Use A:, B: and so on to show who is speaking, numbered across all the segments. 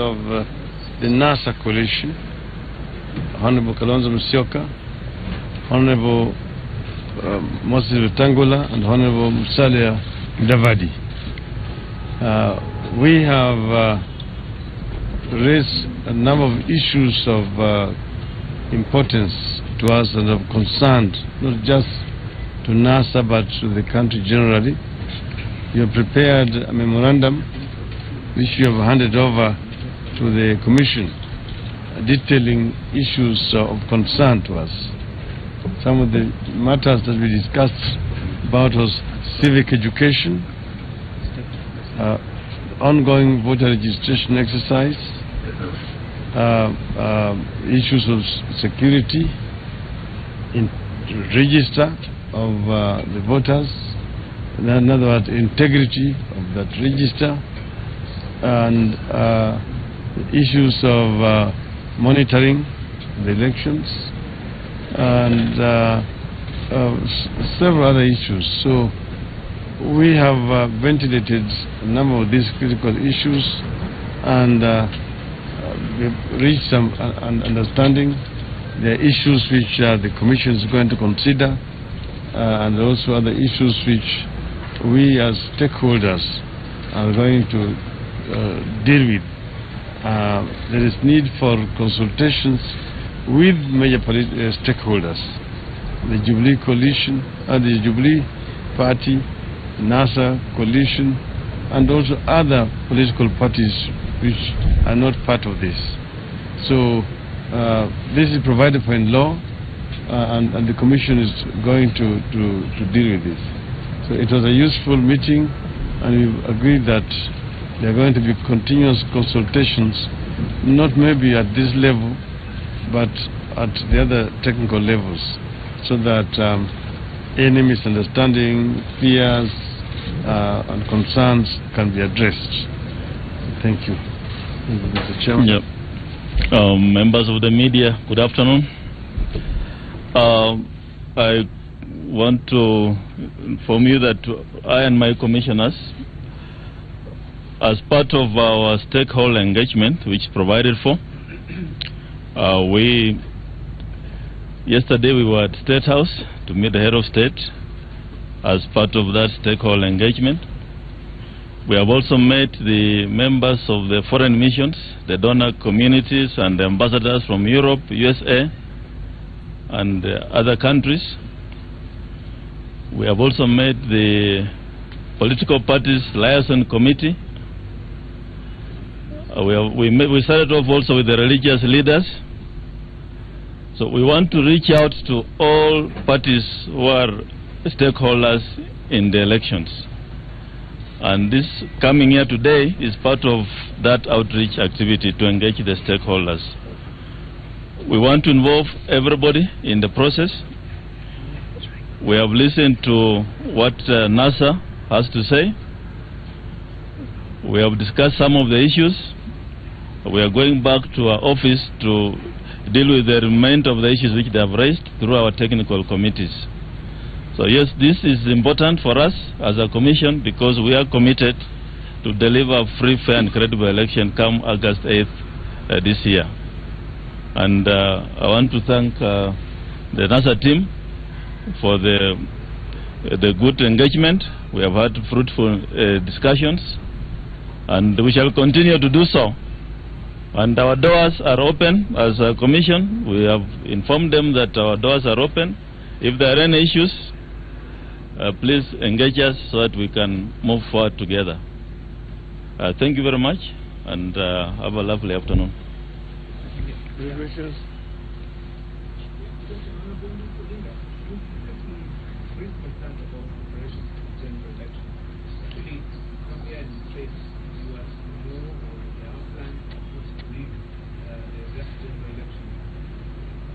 A: of the NASA coalition, Honorable Kalonzo Musyoka, Honorable Moses Wetangula, and Honorable Musalia Mudavadi. We have raised a number of issues of importance to us and of concern, not just to NASA but to the country generally. You have prepared a memorandum which you have handed over to the Commission, detailing issues of concern to us. Some of the matters that we discussed about was civic education, ongoing voter registration exercise, issues of security, in register of the voters, in other words, integrity of that register, and issues of monitoring the elections, and several other issues. So we have ventilated a number of these critical issues, and we've reached some understanding. There are issues which the Commission is going to consider, and also other issues which we as stakeholders are going to deal with. There is need for consultations with major stakeholders, the Jubilee Coalition, the Jubilee Party, NASA Coalition, and also other political parties which are not part of this. So this is provided for in law, and the Commission is going to deal with this. So it was a useful meeting, and we've agreed that there are going to be continuous consultations, not maybe at this level, but at the other technical levels, so that any misunderstanding, fears, and concerns can be addressed. Thank you. Thank you, Mr. Chairman.
B: Yep. Members of the media, good afternoon. I want to inform you that I and my commissioners, as part of our stakeholder engagement, which provided for, yesterday we were at State House to meet the head of state as part of that stakeholder engagement. We have also met the members of the foreign missions, the donor communities, and the ambassadors from Europe, USA, and other countries. We have also met the political parties liaison committee. We started off also with the religious leaders. So we want to reach out to all parties who are stakeholders in the elections. And this coming here today is part of that outreach activity to engage the stakeholders. We want to involve everybody in the process. We have listened to what NASA has to say. We have discussed some of the issues. We are going back to our office to deal with the remainder of the issues which they have raised through our technical committees. So yes, this is important for us as a commission because we are committed to deliver a free, fair and credible election come August 8th this year. And I want to thank the NASA team for the good engagement. We have had fruitful discussions, and we shall continue to do so. And our doors are open as a commission. We have informed them that our doors are open. If there are any issues, please engage us so that we can move forward together. Thank you very much, and have a lovely afternoon.
A: Congratulations.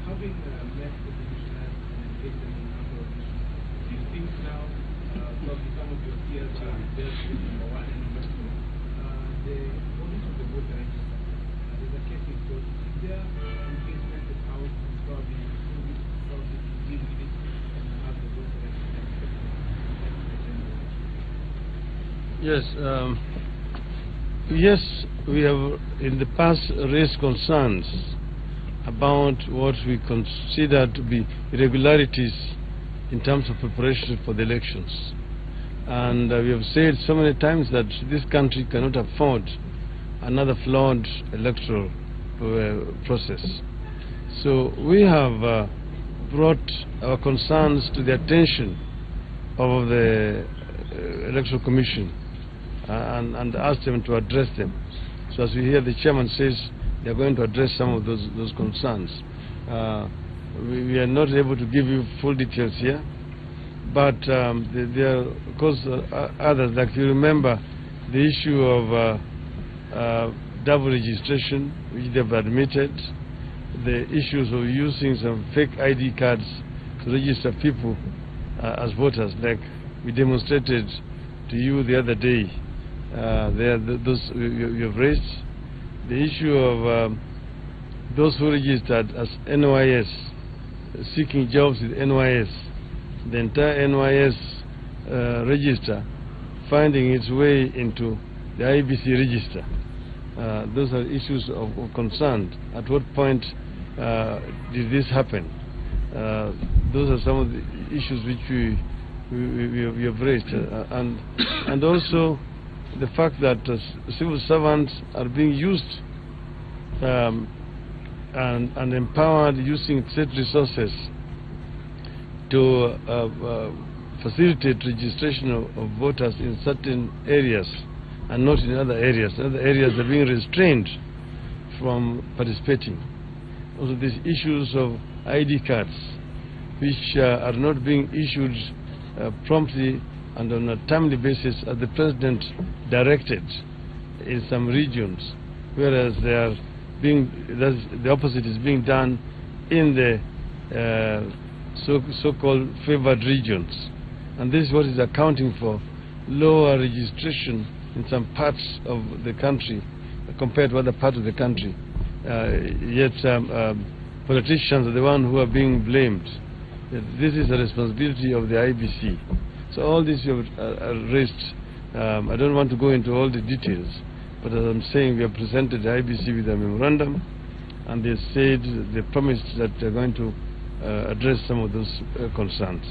C: Having met the commissioners and engaged them in a number of issues, do you think now, probably some of your peers are there with number one and number two, the audit of the voter register, there's a case in court. Is there engagement of how to probably improve it, probably to deal with it, and have the voter register?
A: Yes, Yes, we have in the past raised concerns about what we consider to be irregularities in terms of preparation for the elections. And we have said so many times that this country cannot afford another flawed electoral process. So we have brought our concerns to the attention of the Electoral Commission and asked them to address them. So as we hear the chairman says, they are going to address some of those concerns. We are not able to give you full details here, but there are, of course, others. Like you remember the issue of double registration, which they have admitted, the issues of using some fake ID cards to register people as voters, like we demonstrated to you the other day. Those you have raised. The issue of those who registered as NYS, seeking jobs with NYS, the entire NYS register finding its way into the IBC register. Those are issues of concern. At what point did this happen? Those are some of the issues which we have raised. And also the fact that civil servants are being used and empowered using state resources to facilitate registration of voters in certain areas and not in other areas. Other areas are being restrained from participating. Also these issues of ID cards which are not being issued promptly and on a timely basis as the President directed in some regions, whereas they are the opposite is being done in the so-called favored regions. And this is what is accounting for lower registration in some parts of the country compared to other parts of the country. Yet politicians are the ones who are being blamed. This is a responsibility of the IBC. So all this you have raised. I don't want to go into all the details, but as I'm saying, we have presented the IBC with a memorandum, and they said, they promised that they're going to address some of those concerns.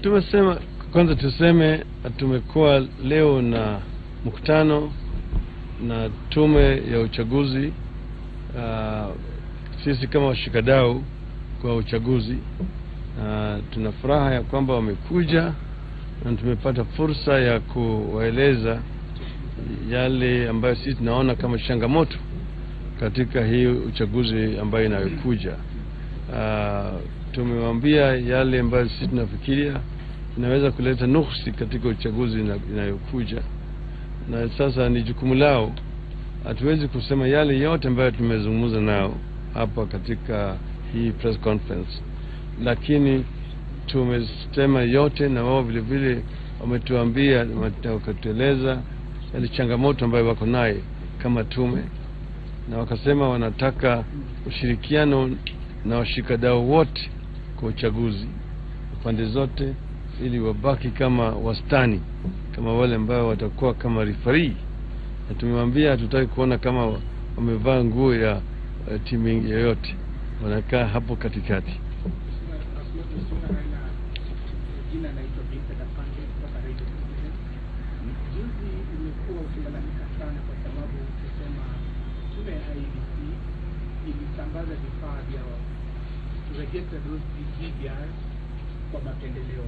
A: Tumesema kwanza, tuseme tumekuwa leo na mkutano na tume ya uchaguzi. Sisi kama washikadau kwa uchaguzi tuna furaha ya kwamba wamekuja na tumepata fursa ya kuwaeleza yale ambayo sisi tunaona kama changamoto katika hii uchaguzi ambayo inayokuja. Tumewaambia yale ambayo sisi tunafikiria inaweza kuleta nuksi katika uchaguzi inayokuja, na sasa ni jukumu lao. Hatuwezi kusema yale yote ambayo tumezungumza nao hapa katika hii press conference, lakini tumesema yote, na wao vile vile wametuambia, wakatueleza yale changamoto ambayo wako naye kama tume, na wakasema wanataka ushirikiano na washikadau wote kwa uchaguzi pande zote, ili wabaki kama wastani, kama wale ambao watakuwa kama referee. Na tumemwambia hatutaki kuona kama wamevaa nguo ya timu yoyote, wanakaa hapo katikati.
C: Jina naitwa kutoka Radio. Juzi imekuwa ukilalamika sana kwa sababu kusema tume ya IBC ilisambaza vifaa vya register those VBR kwa mapendeleo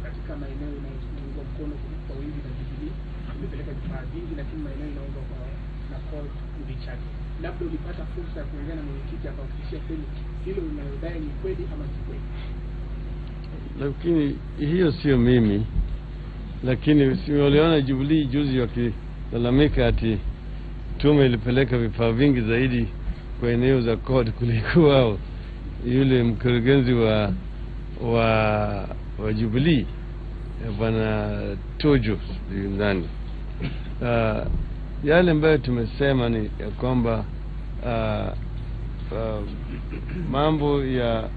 C: katika maeneo inayoungwa mkono kwa wingi na Jubilee. Imepeleka vifaa vingi, lakini maeneo inaungwa kwa na code vichache. Labda ulipata fursa ya kuongea na mwenyekiti akakuhakikishia kweli hilo unalodai ni kweli ama si kweli?
A: Lakini hiyo sio mimi, lakini waliona Jubilee juzi wakilalamika ati tume ilipeleka vifaa vingi zaidi kwa eneo za code kuliko wao. Yule mkurugenzi wa Jubilee Bwana Tuju ndani. Yale ambayo tumesema ni ya kwamba mambo ya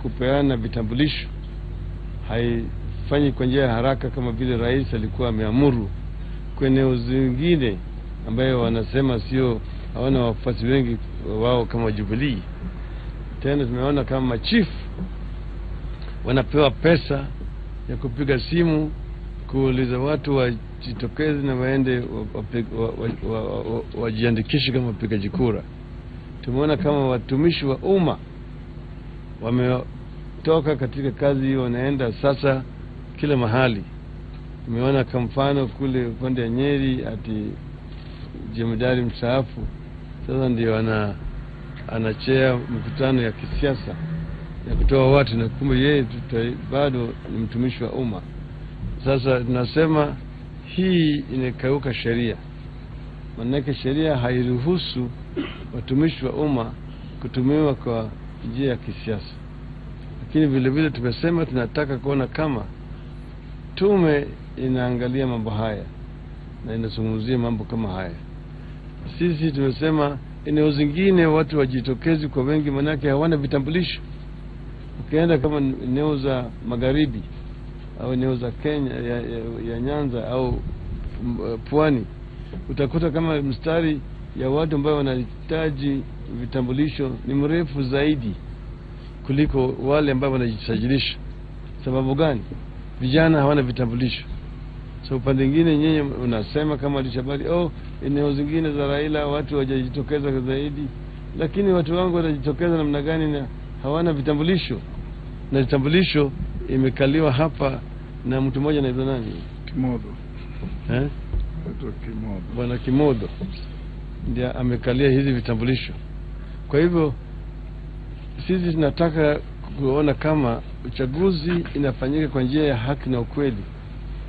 A: kupeana vitambulisho haifanyi kwa njia ya haraka kama vile rais alikuwa ameamuru kwenye zingine ambayo wanasema sio, hawana wafuasi wengi wao kama Jubilee. Tena tumeona kama machifu wanapewa pesa ya kupiga simu kuuliza watu wajitokeze na waende wajiandikishe kama wapigaji kura. Tumeona kama watumishi wa umma wametoka katika kazi hiyo, wanaenda sasa kila mahali. Tumeona kwa mfano kule upande ya Nyeri ati jemadari mstaafu sasa ndio anachea mkutano ya kisiasa ya kutoa watu, na kumbe yeye bado ni mtumishi wa umma. Sasa tunasema hii inakeuka sheria, maana sheria hairuhusu watumishi wa umma kutumiwa kwa njia ya kisiasa. Lakini vile vile tumesema tunataka kuona kama tume inaangalia mambo haya na inazungumzia mambo kama haya. Sisi tumesema eneo zingine watu wajitokezi kwa wengi, manake hawana vitambulisho. Ukienda kama eneo za magharibi au eneo za Kenya ya Nyanza au Pwani, utakuta kama mstari ya watu ambao wanahitaji vitambulisho ni mrefu zaidi kuliko wale ambao wanajisajilisha. Sababu gani? Vijana hawana vitambulisho. So upande mwingine nyenye unasema kama alishabali, eneo zingine za Raila watu wajitokeza zaidi, lakini watu wangu wanajitokeza namna gani na hawana vitambulisho? Na vitambulisho imekaliwa hapa na mtu mmoja anaitwa nani?
D: Kimodo.
A: Kimodo. Bwana Kimodo ndiye amekalia hizi vitambulisho. Kwa hivyo sisi tunataka kuona kama uchaguzi inafanyika kwa njia ya haki na ukweli.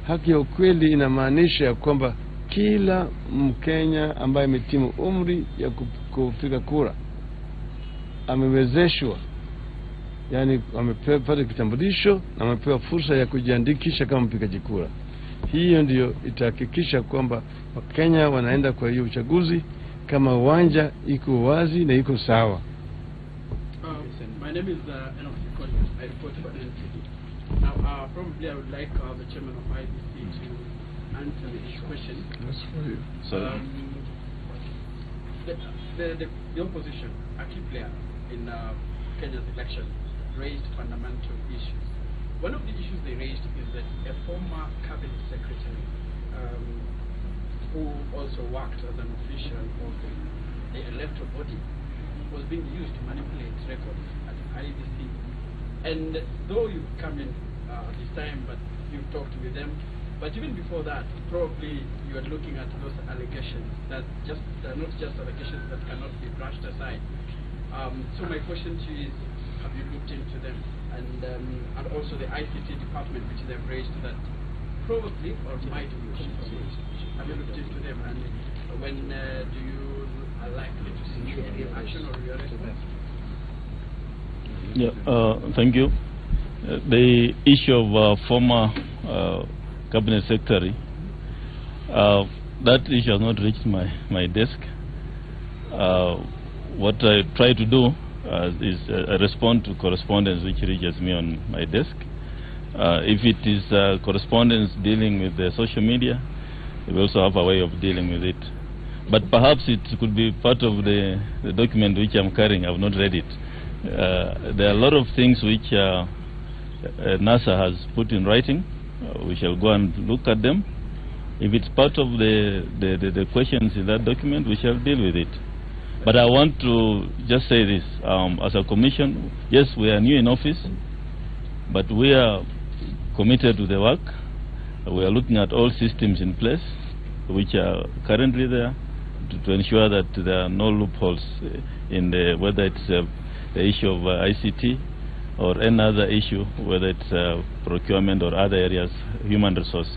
A: Haki ya ukweli inamaanisha ya kwamba kila Mkenya ambaye ametimu umri ya kupiga kura amewezeshwa, yani amepata kitambulisho na amepewa fursa ya kujiandikisha kama mpigaji kura. Hiyo ndio itahakikisha kwamba Wakenya wanaenda kwa hiyo uchaguzi kama uwanja iko wazi na iko sawa.
E: My name is Enoch Sikoli. I report for NTV. Now, probably I would like the chairman of IBC to answer this question.
D: That's for you.
E: The opposition, a key player in Kenya's election, raised fundamental issues. One of the issues they raised is that a former cabinet secretary who also worked as an official of the electoral body was being used to manipulate records at IBC. And though you've come in this time, but you've talked with them, but even before that, probably you are looking at those allegations that are not just allegations that cannot be brushed aside. So my question to you is, have you looked into them? And also the ICT department, which they've raised that probably or might be used. Have you looked into them? And when do you are likely to see any action or your response?
B: Yeah, thank you. The issue of former cabinet secretary, that issue has not reached my desk. What I try to do is respond to correspondence which reaches me on my desk. If it is correspondence dealing with the social media, we also have a way of dealing with it. But perhaps it could be part of the document which I'm carrying. I've not read it. There are a lot of things which NASA has put in writing. We shall go and look at them. If it's part of the questions in that document, we shall deal with it. But I want to just say this, as a commission, yes, we are new in office, but we are committed to the work. We are looking at all systems in place which are currently there to ensure that there are no loopholes in whether it's the issue of ICT or any other issue, whether it's procurement or other areas, human resource.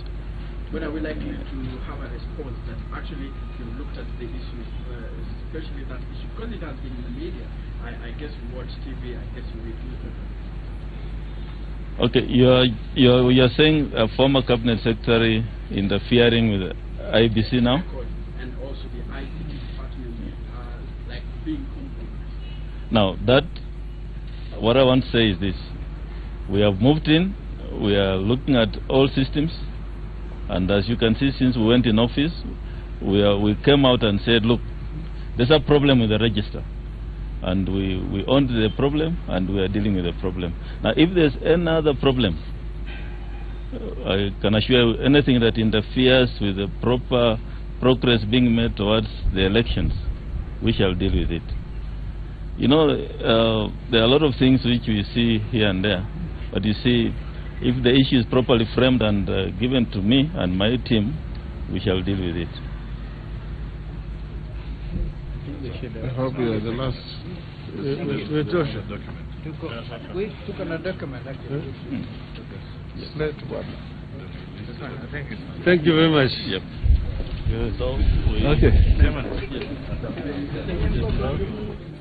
E: When are we likely to have a response that actually you looked at the issues, especially that issue, because it has been in the media? I guess you watch TV, I guess you read newspapers.
B: Okay, you're saying a former cabinet secretary interfering with the IBC now?
E: And also the ICT department like being compromised.
B: Now, what I want to say is this. We have moved in, we are looking at all systems, and as you can see, since we went in office, we came out and said, look, there's a problem with the register. And we owned the problem, and we are dealing with the problem. Now, if there's any other problem, I can assure you, anything that interferes with the proper progress being made towards the elections, we shall deal with it. You know, there are a lot of things which we see here and there, but you see, if the issue is properly framed and given to me and my team, we shall deal with it.
A: I hope you are the last. We
C: took on a document.
A: Thank you very much.
B: Yep.
A: Okay.
B: Yes.